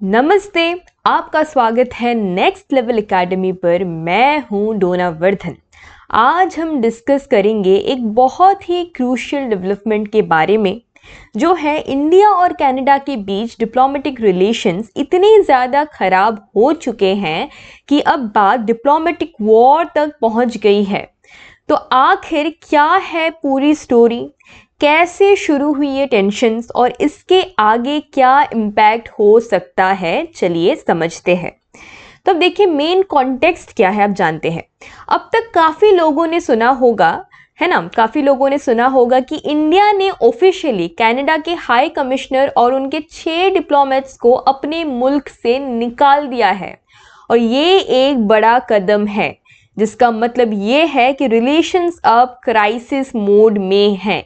नमस्ते। आपका स्वागत है नेक्स्ट लेवल एकेडमी पर। मैं हूं डोना वर्धन। आज हम डिस्कस करेंगे एक बहुत ही क्रूशियल डेवलपमेंट के बारे में, जो है इंडिया और कनाडा के बीच डिप्लोमेटिक रिलेशंस इतने ज़्यादा ख़राब हो चुके हैं कि अब बात डिप्लोमेटिक वॉर तक पहुंच गई है। तो आखिर क्या है पूरी स्टोरी, कैसे शुरू हुई ये टेंशन्स और इसके आगे क्या इम्पैक्ट हो सकता है, चलिए समझते हैं। तो अब देखिए मेन कॉन्टेक्स्ट क्या है, आप जानते हैं। अब तक काफ़ी लोगों ने सुना होगा, है ना, काफ़ी लोगों ने सुना होगा कि इंडिया ने ऑफिशियली कनाडा के हाई कमिश्नर और उनके 6 डिप्लोमेट्स को अपने मुल्क से निकाल दिया है। और ये एक बड़ा कदम है, जिसका मतलब ये है कि रिलेशंस अब क्राइसिस मोड में हैं।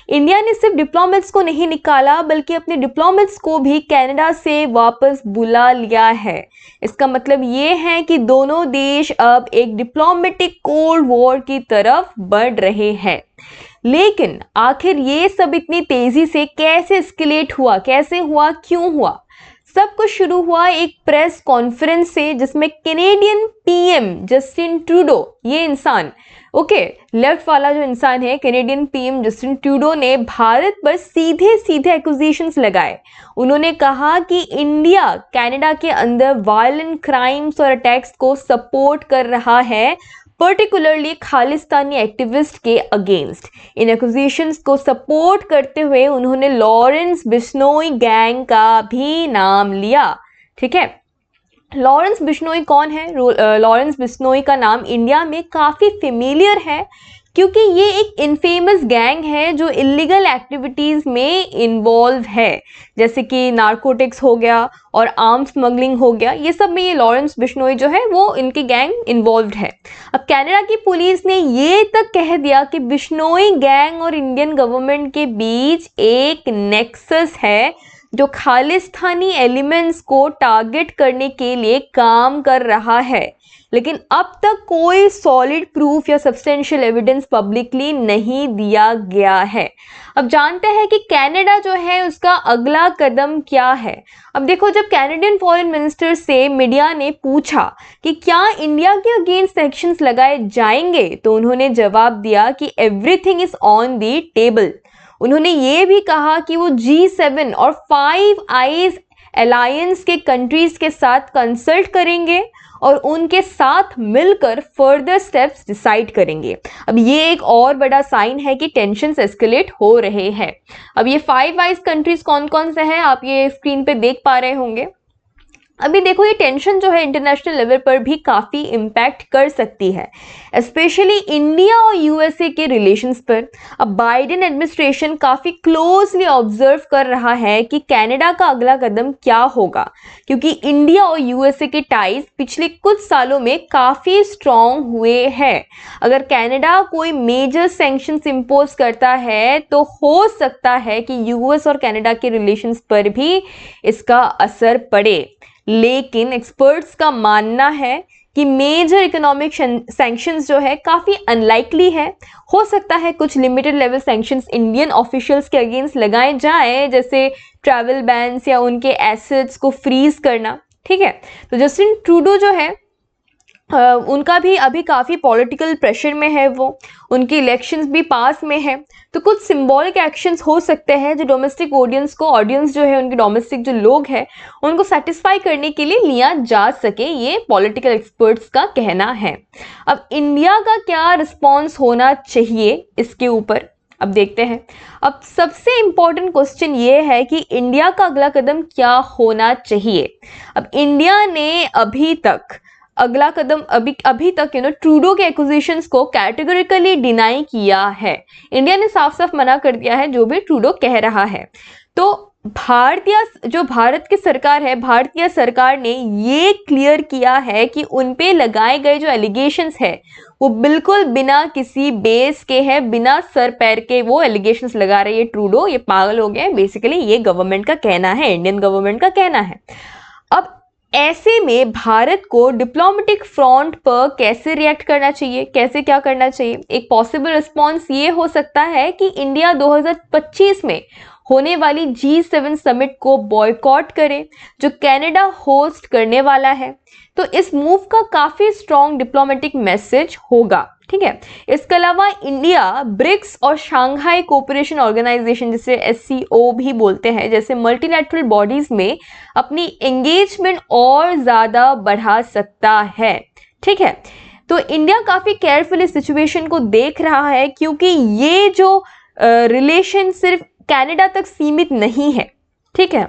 इंडिया ने सिर्फ डिप्लोमेट्स को नहीं निकाला, बल्कि अपने डिप्लोमेट्स को भी कनाडा से वापस बुला लिया है। इसका मतलब ये है कि दोनों देश अब एक डिप्लोमेटिक कोल्ड वॉर की तरफ बढ़ रहे हैं। लेकिन आखिर ये सब इतनी तेजी से कैसे एस्केलेट हुआ, कैसे हुआ, क्यों हुआ? सब कुछ शुरू हुआ एक प्रेस कॉन्फ्रेंस से, जिसमें कैनेडियन पीएम जस्टिन ट्रूडो, ये इंसान, लेफ्ट वाला जो इंसान है, कैनेडियन पीएम जस्टिन ट्रूडो ने भारत पर सीधे सीधे एक्यूजेशंस लगाए। उन्होंने कहा कि इंडिया कनाडा के अंदर वायलेंट क्राइम्स और अटैक्स को सपोर्ट कर रहा है, पर्टिकुलरली खालिस्तानी एक्टिविस्ट के अगेंस्ट। इन एक्यूजेशंस को सपोर्ट करते हुए उन्होंने लॉरेंस बिश्नोई गैंग का भी नाम लिया। ठीक है, लॉरेंस बिश्नोई कौन है? लॉरेंस बिश्नोई का नाम इंडिया में काफ़ी फेमिलियर है, क्योंकि ये एक इनफेमस गैंग है जो इलीगल एक्टिविटीज़ में इन्वॉल्व है, जैसे कि नारकोटिक्स हो गया और आर्म्स स्मगलिंग हो गया। ये सब में ये लॉरेंस बिश्नोई जो है वो इनकी गैंग इन्वॉल्व है। अब कनाडा की पुलिस ने ये तक कह दिया कि बिश्नोई गैंग और इंडियन गवर्नमेंट के बीच एक नेक्सस है, जो खालिस्तानी एलिमेंट्स को टारगेट करने के लिए काम कर रहा है। लेकिन अब तक कोई सॉलिड प्रूफ या सब्सटेंशियल एविडेंस पब्लिकली नहीं दिया गया है। अब जानते हैं कि कनाडा जो है उसका अगला कदम क्या है। अब देखो, जब कैनेडियन फॉरेन मिनिस्टर से मीडिया ने पूछा कि क्या इंडिया के अगेंस्ट सैंक्शंस लगाए जाएंगे, तो उन्होंने जवाब दिया कि everything is on the table. उन्होंने ये भी कहा कि वो G7 और 5 आईज अलायंस के कंट्रीज के साथ कंसल्ट करेंगे और उनके साथ मिलकर फर्दर स्टेप्स डिसाइड करेंगे। अब ये एक और बड़ा साइन है कि टेंशन्स एस्केलेट हो रहे हैं। अब ये 5 आईज कंट्रीज कौन कौन से हैं, आप ये स्क्रीन पे देख पा रहे होंगे। अभी देखो, ये टेंशन जो है इंटरनेशनल लेवल पर भी काफ़ी इम्पैक्ट कर सकती है, स्पेशली इंडिया और यूएसए के रिलेशंस पर। अब बाइडेन एडमिनिस्ट्रेशन काफ़ी क्लोजली ऑब्जर्व कर रहा है कि कनाडा का अगला कदम क्या होगा, क्योंकि इंडिया और यूएसए के टाइज पिछले कुछ सालों में काफ़ी स्ट्रॉन्ग हुए हैं। अगर कनाडा कोई मेजर सैंक्शंस इम्पोज करता है, तो हो सकता है कि यूएस और कनाडा के रिलेशंस पर भी इसका असर पड़े। लेकिन एक्सपर्ट्स का मानना है कि मेजर इकोनॉमिक सैंक्शंस जो है काफ़ी अनलाइकली है। हो सकता है कुछ limited level sanctions Indian officials के अगेंस्ट लगाए जाएं, जैसे ट्रैवल बैन्स या उनके एसेट्स को फ्रीज करना। ठीक है, तो जस्टिन ट्रूडो जो है उनका भी अभी काफ़ी पॉलिटिकल प्रेशर में है, वो उनकी इलेक्शंस भी पास में है। तो कुछ सिंबॉलिक एक्शंस हो सकते हैं जो डोमेस्टिक ऑडियंस जो है, उनके डोमेस्टिक जो लोग हैं, उनको सेटिस्फाई करने के लिए लिया जा सके, ये पॉलिटिकल एक्सपर्ट्स का कहना है। अब इंडिया का क्या रिस्पॉन्स होना चाहिए इसके ऊपर, अब देखते हैं। अब सबसे इम्पॉर्टेंट क्वेश्चन ये है कि इंडिया का अगला कदम क्या होना चाहिए। अब इंडिया ने अभी तक अगला कदम अभी तक ट्रूडो के एक्यूजेशंस को कैटेगोरिकली डिनाई किया है। इंडिया ने साफ साफ मना कर दिया है जो भी ट्रूडो कह रहा है। तो भारत की सरकार है, भारतीय सरकार ने ये क्लियर किया है कि उन पे लगाए गए जो एलिगेशंस है वो बिल्कुल बिना किसी बेस के हैं, बिना सर पैर के वो एलिगेशंस लगा रहे हैं ट्रूडो। ये पागल हो गए हैं, बेसिकली ये गवर्नमेंट का कहना है, इंडियन गवर्नमेंट का कहना है। अब ऐसे में भारत को डिप्लोमेटिक फ्रंट पर कैसे रिएक्ट करना चाहिए, कैसे क्या करना चाहिए? एक पॉसिबल रिस्पॉन्स ये हो सकता है कि इंडिया 2025 में होने वाली G7 समिट को बॉयकॉट करे जो कनाडा होस्ट करने वाला है। तो इस मूव का काफी स्ट्रॉन्ग डिप्लोमेटिक मैसेज होगा, ठीक है। इसके अलावा इंडिया ब्रिक्स और शंघाई कोऑपरेशन ऑर्गेनाइजेशन, जिसे SCO भी बोलते हैं, जैसे मल्टीलैटरल बॉडीज में अपनी एंगेजमेंट और ज्यादा बढ़ा सकता है, ठीक है। तो इंडिया काफी केयरफुली सिचुएशन को देख रहा है, क्योंकि ये जो रिलेशन सिर्फ कनाडा तक सीमित नहीं है, ठीक है।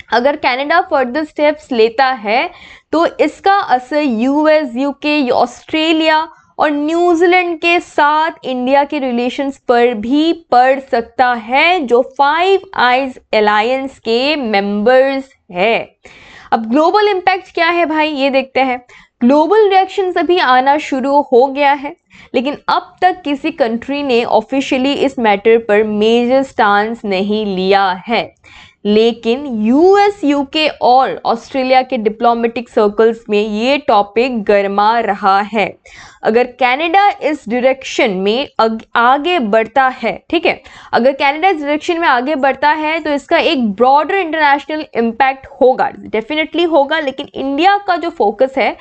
अगर कनाडा फर्दर स्टेप्स लेता है तो इसका असर US, UK, ऑस्ट्रेलिया और न्यूजीलैंड के साथ इंडिया के रिलेशंस पर भी पड़ सकता है, जो फाइव आइज अलायंस के मेंबर्स है। अब ग्लोबल इम्पैक्ट क्या है भाई, ये देखते हैं। ग्लोबल रिएक्शंस अभी आना शुरू हो गया है, लेकिन अब तक किसी कंट्री ने ऑफिशियली इस मैटर पर मेजर स्टांस नहीं लिया है। लेकिन US, UK और ऑस्ट्रेलिया के डिप्लोमेटिक सर्कल्स में ये टॉपिक गर्मा रहा है। अगर कनाडा इस डायरेक्शन में आगे बढ़ता है, ठीक है, अगर कनाडा इस डायरेक्शन में आगे बढ़ता है तो इसका एक ब्रॉडर इंटरनेशनल इम्पैक्ट होगा, डेफिनेटली होगा। लेकिन इंडिया का जो फोकस है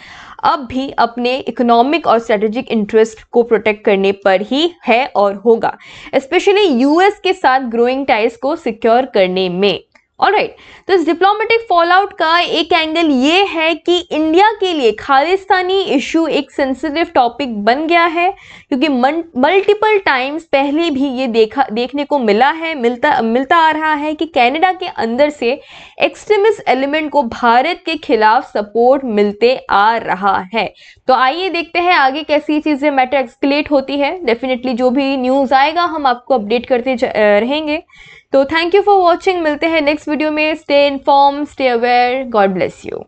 अब भी अपने इकोनॉमिक और स्ट्रेटेजिक इंटरेस्ट को प्रोटेक्ट करने पर ही है और होगा, स्पेशली US के साथ ग्रोइंग टाइज को सिक्योर करने में। ऑलराइट, तो इस डिप्लोमेटिक फॉलआउट का एक एंगल ये है कि इंडिया के लिए खालिस्तानी इशू एक सेंसिटिव टॉपिक बन गया है, क्योंकि मल्टीपल टाइम्स पहले भी ये देखने को मिलता आ रहा है कि कनाडा के अंदर से एक्सट्रीमिस्ट एलिमेंट को भारत के खिलाफ सपोर्ट मिलते आ रहा है। तो आइए देखते हैं आगे कैसी चीजें मैटर एक्सक्लेट होती है। डेफिनेटली जो भी न्यूज आएगा हम आपको अपडेट करते रहेंगे। तो थैंक यू फॉर वॉचिंग, मिलते हैं नेक्स्ट वीडियो में। Stay inform, stay aware, God bless you.